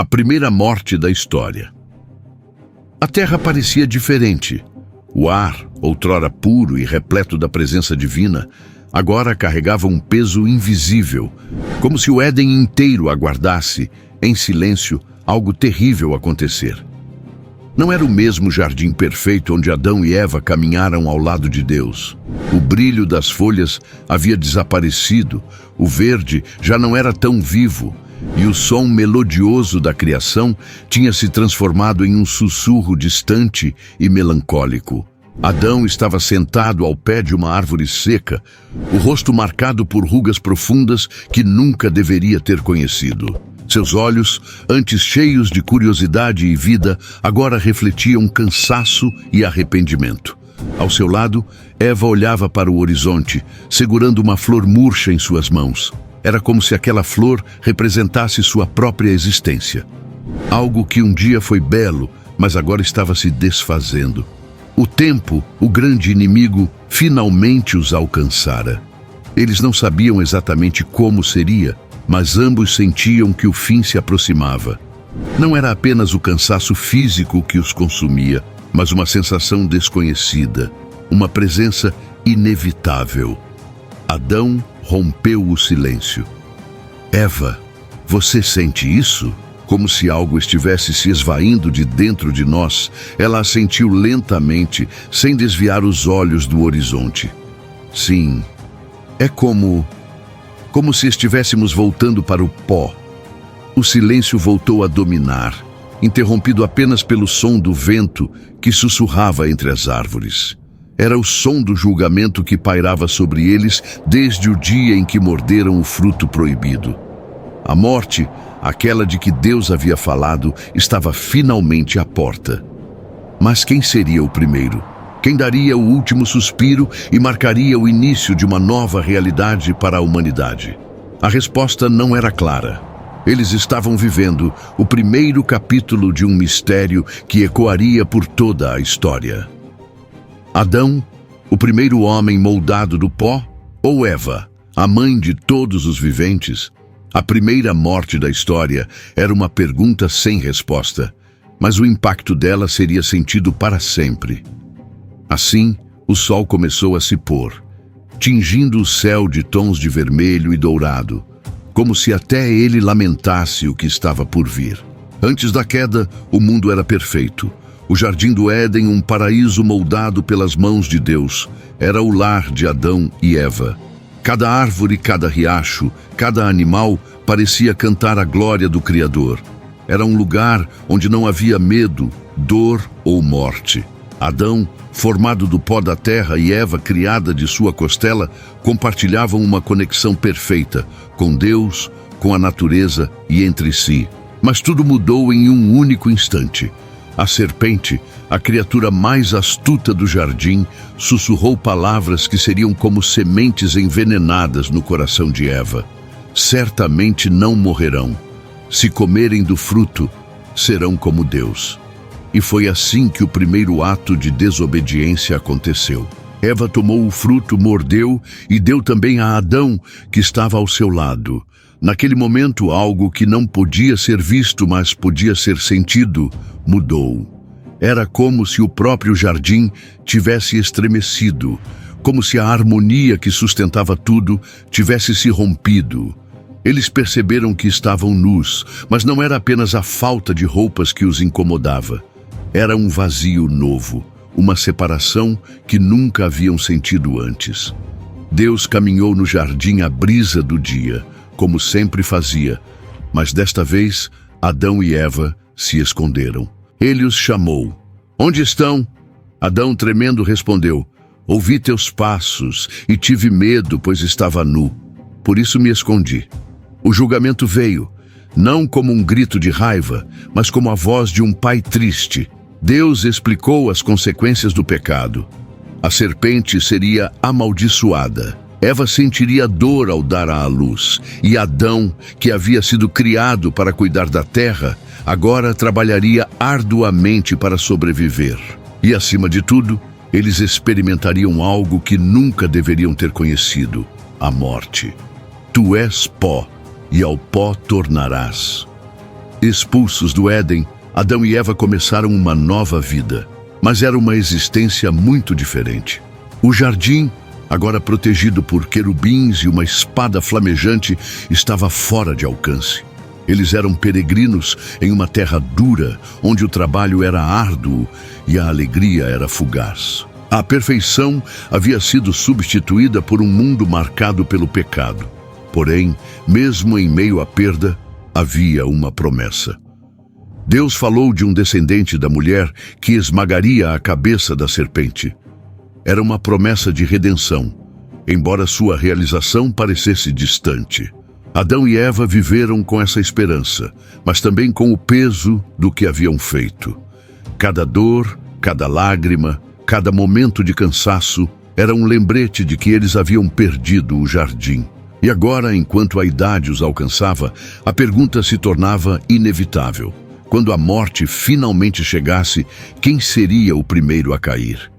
A primeira morte da história. A terra parecia diferente. O ar, outrora puro e repleto da presença divina, agora carregava um peso invisível, como se o Éden inteiro aguardasse, em silêncio, algo terrível acontecer. Não era o mesmo jardim perfeito onde Adão e Eva caminharam ao lado de Deus. O brilho das folhas havia desaparecido, o verde já não era tão vivo, e o som melodioso da criação tinha se transformado em um sussurro distante e melancólico. Adão estava sentado ao pé de uma árvore seca, o rosto marcado por rugas profundas que nunca deveria ter conhecido. Seus olhos, antes cheios de curiosidade e vida, agora refletiam cansaço e arrependimento. Ao seu lado, Eva olhava para o horizonte, segurando uma flor murcha em suas mãos. Era como se aquela flor representasse sua própria existência. Algo que um dia foi belo, mas agora estava se desfazendo. O tempo, o grande inimigo, finalmente os alcançara. Eles não sabiam exatamente como seria, mas ambos sentiam que o fim se aproximava. Não era apenas o cansaço físico que os consumia, mas uma sensação desconhecida, uma presença inevitável. Adão rompeu o silêncio. Eva, você sente isso? Como se algo estivesse se esvaindo de dentro de nós, ela assentiu lentamente, sem desviar os olhos do horizonte. Sim, é como se estivéssemos voltando para o pó. O silêncio voltou a dominar, interrompido apenas pelo som do vento que sussurrava entre as árvores. Era o som do julgamento que pairava sobre eles desde o dia em que morderam o fruto proibido. A morte, aquela de que Deus havia falado, estava finalmente à porta. Mas quem seria o primeiro? Quem daria o último suspiro e marcaria o início de uma nova realidade para a humanidade? A resposta não era clara. Eles estavam vivendo o primeiro capítulo de um mistério que ecoaria por toda a história. Adão, o primeiro homem moldado do pó, ou Eva, a mãe de todos os viventes? A primeira morte da história era uma pergunta sem resposta, mas o impacto dela seria sentido para sempre. Assim, o sol começou a se pôr, tingindo o céu de tons de vermelho e dourado, como se até ele lamentasse o que estava por vir. Antes da queda, o mundo era perfeito. O jardim do Éden, um paraíso moldado pelas mãos de Deus, era o lar de Adão e Eva. Cada árvore, cada riacho, cada animal parecia cantar a glória do Criador. Era um lugar onde não havia medo, dor ou morte. Adão, formado do pó da terra, e Eva, criada de sua costela, compartilhavam uma conexão perfeita com Deus, com a natureza e entre si. Mas tudo mudou em um único instante. A serpente, a criatura mais astuta do jardim, sussurrou palavras que seriam como sementes envenenadas no coração de Eva. Certamente não morrerão. Se comerem do fruto, serão como Deus. E foi assim que o primeiro ato de desobediência aconteceu. Eva tomou o fruto, mordeu e deu também a Adão, que estava ao seu lado. Naquele momento, algo que não podia ser visto, mas podia ser sentido, mudou. Era como se o próprio jardim tivesse estremecido, como se a harmonia que sustentava tudo tivesse se rompido. Eles perceberam que estavam nus, mas não era apenas a falta de roupas que os incomodava. Era um vazio novo, uma separação que nunca haviam sentido antes. Deus caminhou no jardim à brisa do dia, como sempre fazia, mas desta vez Adão e Eva se esconderam. Ele os chamou. Onde estão? Adão, tremendo, respondeu: ouvi teus passos e tive medo, pois estava nu. Por isso me escondi. O julgamento veio, não como um grito de raiva, mas como a voz de um pai triste. Deus explicou as consequências do pecado. A serpente seria amaldiçoada. Eva sentiria dor ao dar à luz, e Adão, que havia sido criado para cuidar da terra, agora trabalharia arduamente para sobreviver. E, acima de tudo, eles experimentariam algo que nunca deveriam ter conhecido: a morte. Tu és pó, e ao pó tornarás. Expulsos do Éden, Adão e Eva começaram uma nova vida, mas era uma existência muito diferente. O jardim, agora protegido por querubins e uma espada flamejante, estava fora de alcance. Eles eram peregrinos em uma terra dura, onde o trabalho era árduo e a alegria era fugaz. A perfeição havia sido substituída por um mundo marcado pelo pecado. Porém, mesmo em meio à perda, havia uma promessa. Deus falou de um descendente da mulher que esmagaria a cabeça da serpente. Era uma promessa de redenção, embora sua realização parecesse distante. Adão e Eva viveram com essa esperança, mas também com o peso do que haviam feito. Cada dor, cada lágrima, cada momento de cansaço era um lembrete de que eles haviam perdido o jardim. E agora, enquanto a idade os alcançava, a pergunta se tornava inevitável. Quando a morte finalmente chegasse, quem seria o primeiro a cair?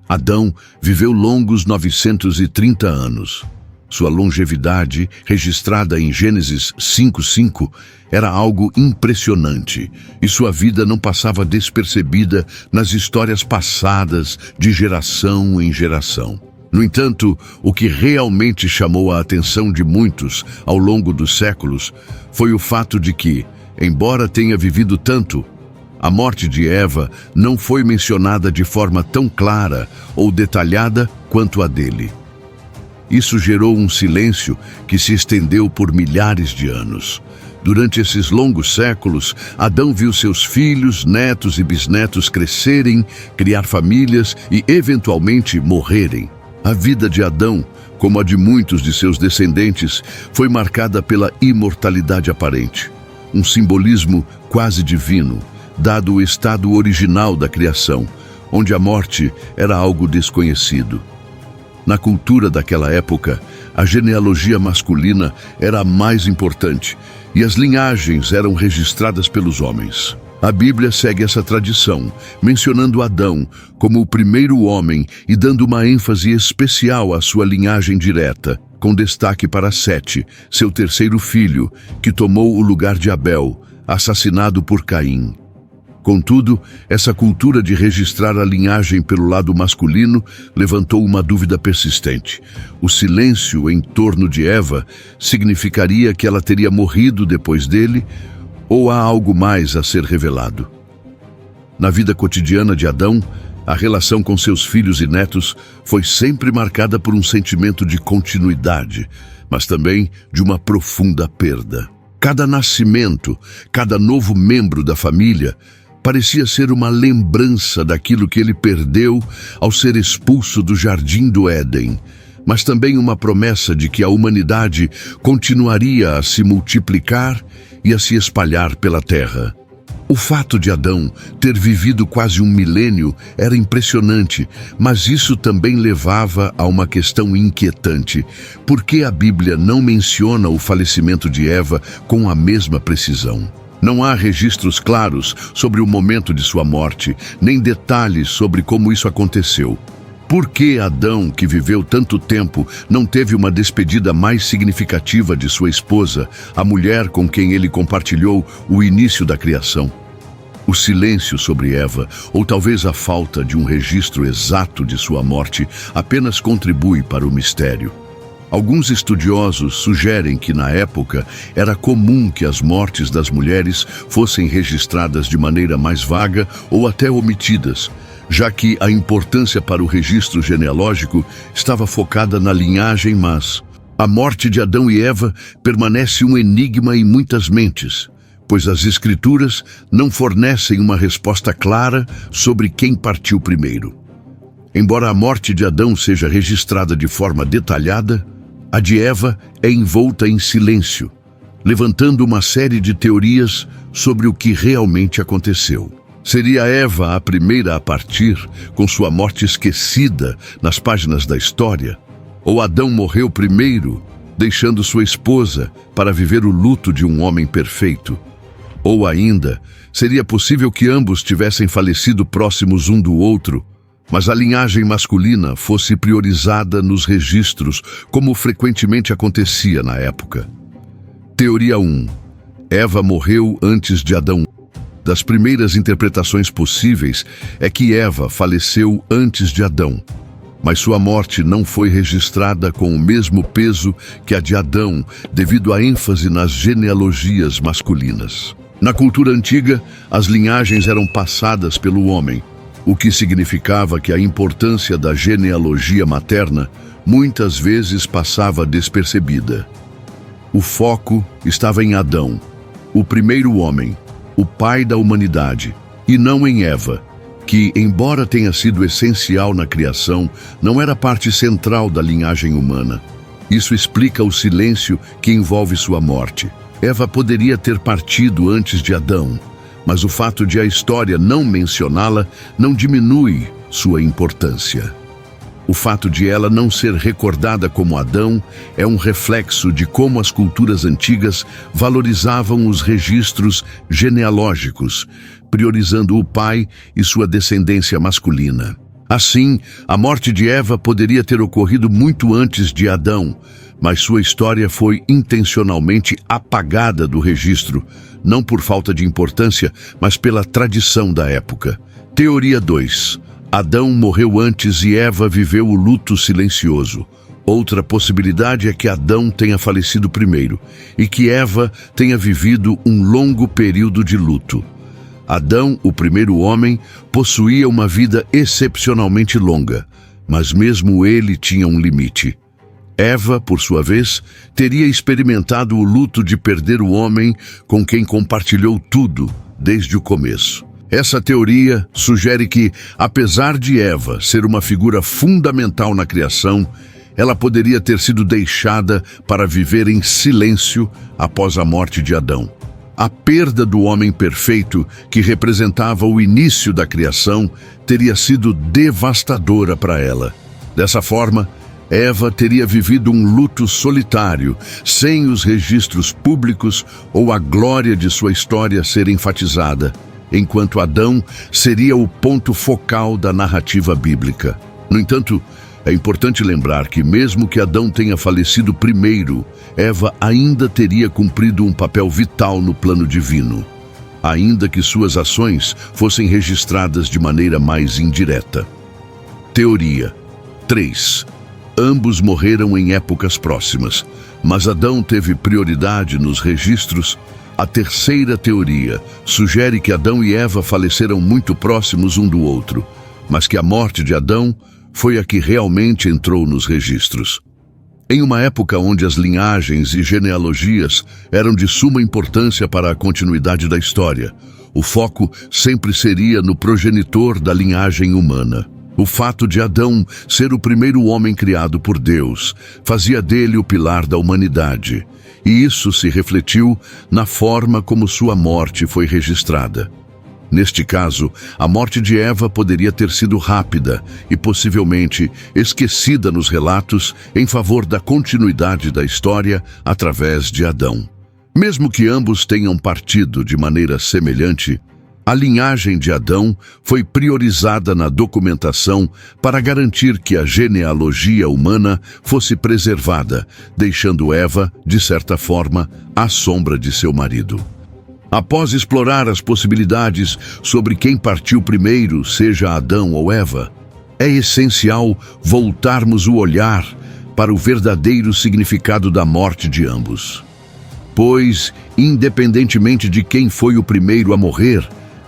Adão viveu longos 930 anos. Sua longevidade, registrada em Gênesis 5:5, era algo impressionante, e sua vida não passava despercebida nas histórias passadas de geração em geração. No entanto, o que realmente chamou a atenção de muitos ao longo dos séculos foi o fato de que, embora tenha vivido tanto, a morte de Eva não foi mencionada de forma tão clara ou detalhada quanto a dele. Isso gerou um silêncio que se estendeu por milhares de anos. Durante esses longos séculos, Adão viu seus filhos, netos e bisnetos crescerem, criar famílias e, eventualmente, morrerem. A vida de Adão, como a de muitos de seus descendentes, foi marcada pela imortalidade aparente, um simbolismo quase divino, dado o estado original da criação, onde a morte era algo desconhecido. Na cultura daquela época, a genealogia masculina era a mais importante e as linhagens eram registradas pelos homens. A Bíblia segue essa tradição, mencionando Adão como o primeiro homem e dando uma ênfase especial à sua linhagem direta, com destaque para Sete, seu terceiro filho, que tomou o lugar de Abel, assassinado por Caim. Contudo, essa cultura de registrar a linhagem pelo lado masculino levantou uma dúvida persistente. O silêncio em torno de Eva significaria que ela teria morrido depois dele, ou há algo mais a ser revelado? Na vida cotidiana de Adão, a relação com seus filhos e netos foi sempre marcada por um sentimento de continuidade, mas também de uma profunda perda. Cada nascimento, cada novo membro da família, parecia ser uma lembrança daquilo que ele perdeu ao ser expulso do jardim do Éden, mas também uma promessa de que a humanidade continuaria a se multiplicar e a se espalhar pela terra. O fato de Adão ter vivido quase um milênio era impressionante, mas isso também levava a uma questão inquietante. Por que a Bíblia não menciona o falecimento de Eva com a mesma precisão? Não há registros claros sobre o momento de sua morte, nem detalhes sobre como isso aconteceu. Por que Adão, que viveu tanto tempo, não teve uma despedida mais significativa de sua esposa, a mulher com quem ele compartilhou o início da criação? O silêncio sobre Eva, ou talvez a falta de um registro exato de sua morte, apenas contribui para o mistério. Alguns estudiosos sugerem que, na época, era comum que as mortes das mulheres fossem registradas de maneira mais vaga ou até omitidas, já que a importância para o registro genealógico estava focada na linhagem, mas a morte de Adão e Eva permanece um enigma em muitas mentes, pois as Escrituras não fornecem uma resposta clara sobre quem partiu primeiro. Embora a morte de Adão seja registrada de forma detalhada, a de Eva é envolta em silêncio, levantando uma série de teorias sobre o que realmente aconteceu. Seria Eva a primeira a partir, com sua morte esquecida nas páginas da história? Ou Adão morreu primeiro, deixando sua esposa para viver o luto de um homem perfeito? Ou ainda, seria possível que ambos tivessem falecido próximos um do outro, mas a linhagem masculina fosse priorizada nos registros, como frequentemente acontecia na época? Teoria 1. Eva morreu antes de Adão. Das primeiras interpretações possíveis é que Eva faleceu antes de Adão, mas sua morte não foi registrada com o mesmo peso que a de Adão, devido à ênfase nas genealogias masculinas. Na cultura antiga, as linhagens eram passadas pelo homem, o que significava que a importância da genealogia materna muitas vezes passava despercebida. O foco estava em Adão, o primeiro homem, o pai da humanidade, e não em Eva, que, embora tenha sido essencial na criação, não era parte central da linhagem humana. Isso explica o silêncio que envolve sua morte. Eva poderia ter partido antes de Adão, mas o fato de a história não mencioná-la não diminui sua importância. O fato de ela não ser recordada como Adão é um reflexo de como as culturas antigas valorizavam os registros genealógicos, priorizando o pai e sua descendência masculina. Assim, a morte de Eva poderia ter ocorrido muito antes de Adão, mas sua história foi intencionalmente apagada do registro, não por falta de importância, mas pela tradição da época. Teoria 2. Adão morreu antes e Eva viveu o luto silencioso. Outra possibilidade é que Adão tenha falecido primeiro e que Eva tenha vivido um longo período de luto. Adão, o primeiro homem, possuía uma vida excepcionalmente longa, mas mesmo ele tinha um limite. Eva, por sua vez, teria experimentado o luto de perder o homem com quem compartilhou tudo desde o começo. Essa teoria sugere que, apesar de Eva ser uma figura fundamental na criação, ela poderia ter sido deixada para viver em silêncio após a morte de Adão. A perda do homem perfeito, que representava o início da criação, teria sido devastadora para ela. Dessa forma, Eva teria vivido um luto solitário, sem os registros públicos ou a glória de sua história ser enfatizada, enquanto Adão seria o ponto focal da narrativa bíblica. No entanto, é importante lembrar que mesmo que Adão tenha falecido primeiro, Eva ainda teria cumprido um papel vital no plano divino, ainda que suas ações fossem registradas de maneira mais indireta. Teoria 3. Ambos morreram em épocas próximas, mas Adão teve prioridade nos registros. A terceira teoria sugere que Adão e Eva faleceram muito próximos um do outro, mas que a morte de Adão foi a que realmente entrou nos registros. Em uma época onde as linhagens e genealogias eram de suma importância para a continuidade da história, o foco sempre seria no progenitor da linhagem humana. O fato de Adão ser o primeiro homem criado por Deus fazia dele o pilar da humanidade, e isso se refletiu na forma como sua morte foi registrada. Neste caso, a morte de Eva poderia ter sido rápida e possivelmente esquecida nos relatos em favor da continuidade da história através de Adão. Mesmo que ambos tenham partido de maneira semelhante, a linhagem de Adão foi priorizada na documentação para garantir que a genealogia humana fosse preservada, deixando Eva, de certa forma, à sombra de seu marido. Após explorar as possibilidades sobre quem partiu primeiro, seja Adão ou Eva, é essencial voltarmos o olhar para o verdadeiro significado da morte de ambos. Pois, independentemente de quem foi o primeiro a morrer,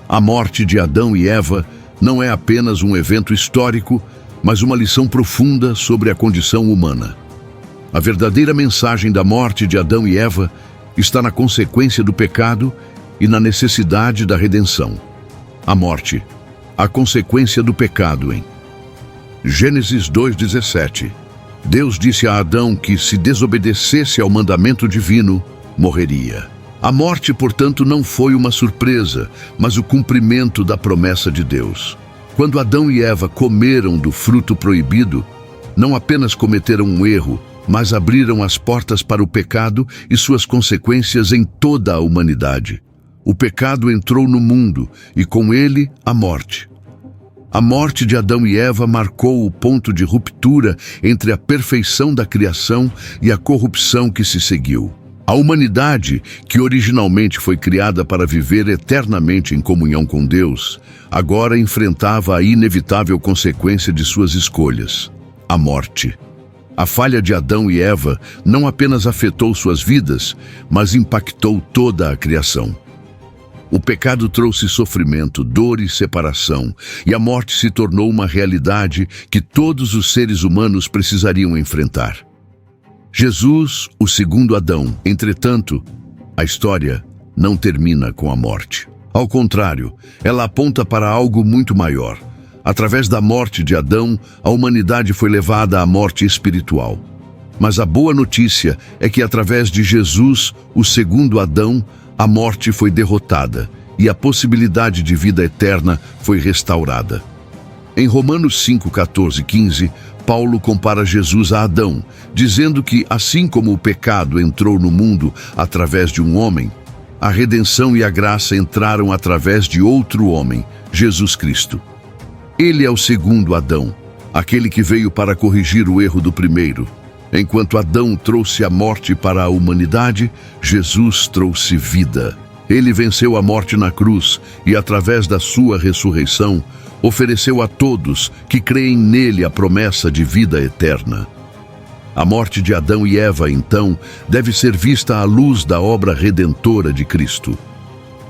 a morte de Adão e Eva não é apenas um evento histórico, mas uma lição profunda sobre a condição humana. A verdadeira mensagem da morte de Adão e Eva está na consequência do pecado e na necessidade da redenção. A morte, a consequência do pecado em Gênesis 2:17. Deus disse a Adão que, se desobedecesse ao mandamento divino, morreria. A morte, portanto, não foi uma surpresa, mas o cumprimento da promessa de Deus. Quando Adão e Eva comeram do fruto proibido, não apenas cometeram um erro, mas abriram as portas para o pecado e suas consequências em toda a humanidade. O pecado entrou no mundo e, com ele, a morte. A morte de Adão e Eva marcou o ponto de ruptura entre a perfeição da criação e a corrupção que se seguiu. A humanidade, que originalmente foi criada para viver eternamente em comunhão com Deus, agora enfrentava a inevitável consequência de suas escolhas: a morte. A falha de Adão e Eva não apenas afetou suas vidas, mas impactou toda a criação. O pecado trouxe sofrimento, dor e separação, e a morte se tornou uma realidade que todos os seres humanos precisariam enfrentar. Jesus, o segundo Adão. Entretanto, a história não termina com a morte. Ao contrário, ela aponta para algo muito maior. Através da morte de Adão, a humanidade foi levada à morte espiritual. Mas a boa notícia é que através de Jesus, o segundo Adão, a morte foi derrotada e a possibilidade de vida eterna foi restaurada. Em Romanos 5, 14 e 15, Paulo compara Jesus a Adão, dizendo que, assim como o pecado entrou no mundo através de um homem, a redenção e a graça entraram através de outro homem, Jesus Cristo. Ele é o segundo Adão, aquele que veio para corrigir o erro do primeiro. Enquanto Adão trouxe a morte para a humanidade, Jesus trouxe vida. Ele venceu a morte na cruz e, através da sua ressurreição, ofereceu a todos que creem nele a promessa de vida eterna. A morte de Adão e Eva, então, deve ser vista à luz da obra redentora de Cristo.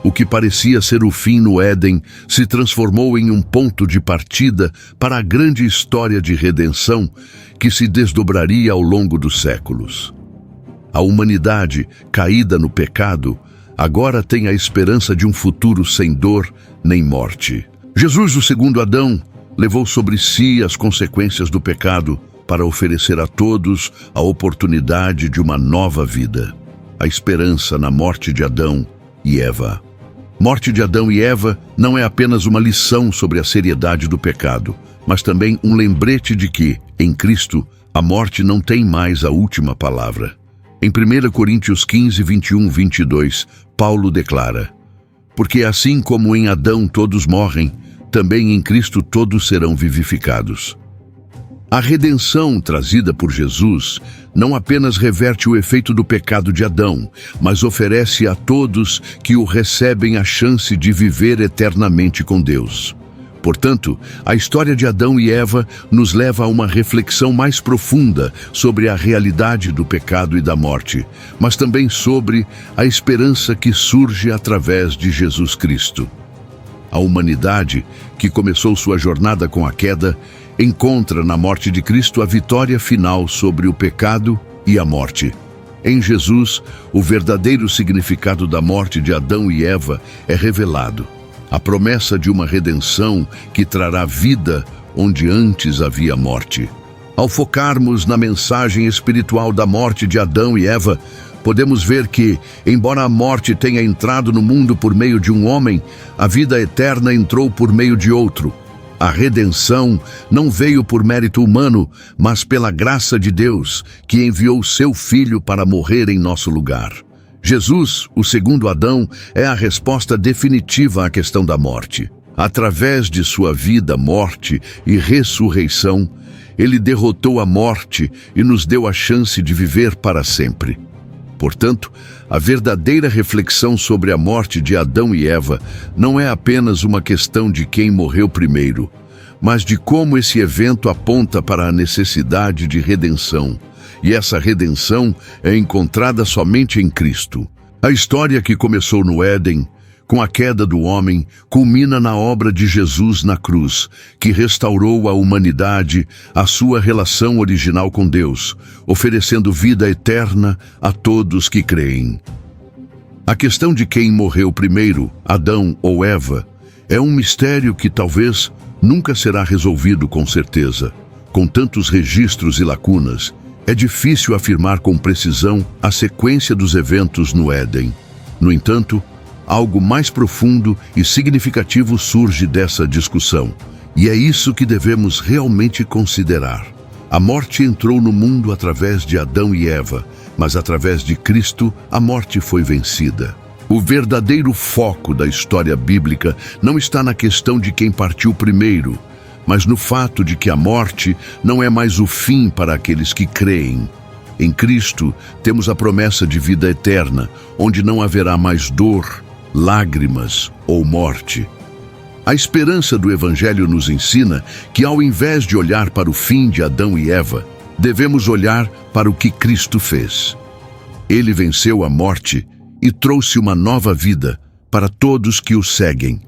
O que parecia ser o fim no Éden se transformou em um ponto de partida para a grande história de redenção que se desdobraria ao longo dos séculos. A humanidade, caída no pecado, agora tem a esperança de um futuro sem dor nem morte. Jesus, o segundo Adão, levou sobre si as consequências do pecado para oferecer a todos a oportunidade de uma nova vida. A esperança na morte de Adão e Eva. Morte de Adão e Eva não é apenas uma lição sobre a seriedade do pecado, mas também um lembrete de que, em Cristo, a morte não tem mais a última palavra. Em 1 Coríntios 15, 21, 22, Paulo declara: porque assim como em Adão todos morrem, também em Cristo todos serão vivificados. A redenção trazida por Jesus não apenas reverte o efeito do pecado de Adão, mas oferece a todos que o recebem a chance de viver eternamente com Deus. Portanto, a história de Adão e Eva nos leva a uma reflexão mais profunda sobre a realidade do pecado e da morte, mas também sobre a esperança que surge através de Jesus Cristo. A humanidade, que começou sua jornada com a queda, encontra na morte de Cristo a vitória final sobre o pecado e a morte. Em Jesus, o verdadeiro significado da morte de Adão e Eva é revelado. A promessa de uma redenção que trará vida onde antes havia morte. Ao focarmos na mensagem espiritual da morte de Adão e Eva, podemos ver que, embora a morte tenha entrado no mundo por meio de um homem, a vida eterna entrou por meio de outro. A redenção não veio por mérito humano, mas pela graça de Deus, que enviou seu Filho para morrer em nosso lugar. Jesus, o segundo Adão, é a resposta definitiva à questão da morte. Através de sua vida, morte e ressurreição, ele derrotou a morte e nos deu a chance de viver para sempre. Portanto, a verdadeira reflexão sobre a morte de Adão e Eva não é apenas uma questão de quem morreu primeiro, mas de como esse evento aponta para a necessidade de redenção. E essa redenção é encontrada somente em Cristo. A história que começou no Éden, com a queda do homem, culmina na obra de Jesus na cruz, que restaurou a humanidade à sua relação original com Deus, oferecendo vida eterna a todos que creem. A questão de quem morreu primeiro, Adão ou Eva, é um mistério que talvez nunca será resolvido com certeza. Com tantos registros e lacunas, é difícil afirmar com precisão a sequência dos eventos no Éden. No entanto, algo mais profundo e significativo surge dessa discussão, e é isso que devemos realmente considerar. A morte entrou no mundo através de Adão e Eva, mas através de Cristo a morte foi vencida. O verdadeiro foco da história bíblica não está na questão de quem partiu primeiro, mas no fato de que a morte não é mais o fim para aqueles que creem. Em Cristo, temos a promessa de vida eterna, onde não haverá mais dor, lágrimas ou morte. A esperança do Evangelho nos ensina que, ao invés de olhar para o fim de Adão e Eva, devemos olhar para o que Cristo fez. Ele venceu a morte e trouxe uma nova vida para todos que o seguem.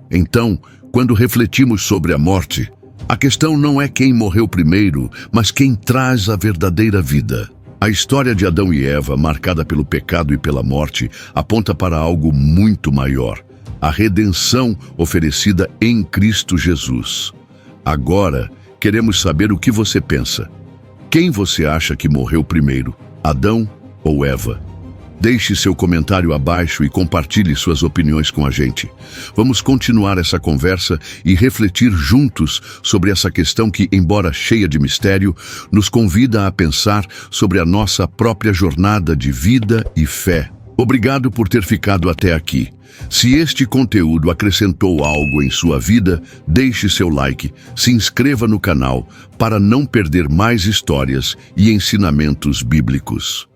Então, quando refletimos sobre a morte, a questão não é quem morreu primeiro, mas quem traz a verdadeira vida. A história de Adão e Eva, marcada pelo pecado e pela morte, aponta para algo muito maior: a redenção oferecida em Cristo Jesus. Agora, queremos saber o que você pensa. Quem você acha que morreu primeiro, Adão ou Eva? Deixe seu comentário abaixo e compartilhe suas opiniões com a gente. Vamos continuar essa conversa e refletir juntos sobre essa questão que, embora cheia de mistério, nos convida a pensar sobre a nossa própria jornada de vida e fé. Obrigado por ter ficado até aqui. Se este conteúdo acrescentou algo em sua vida, deixe seu like, se inscreva no canal para não perder mais histórias e ensinamentos bíblicos.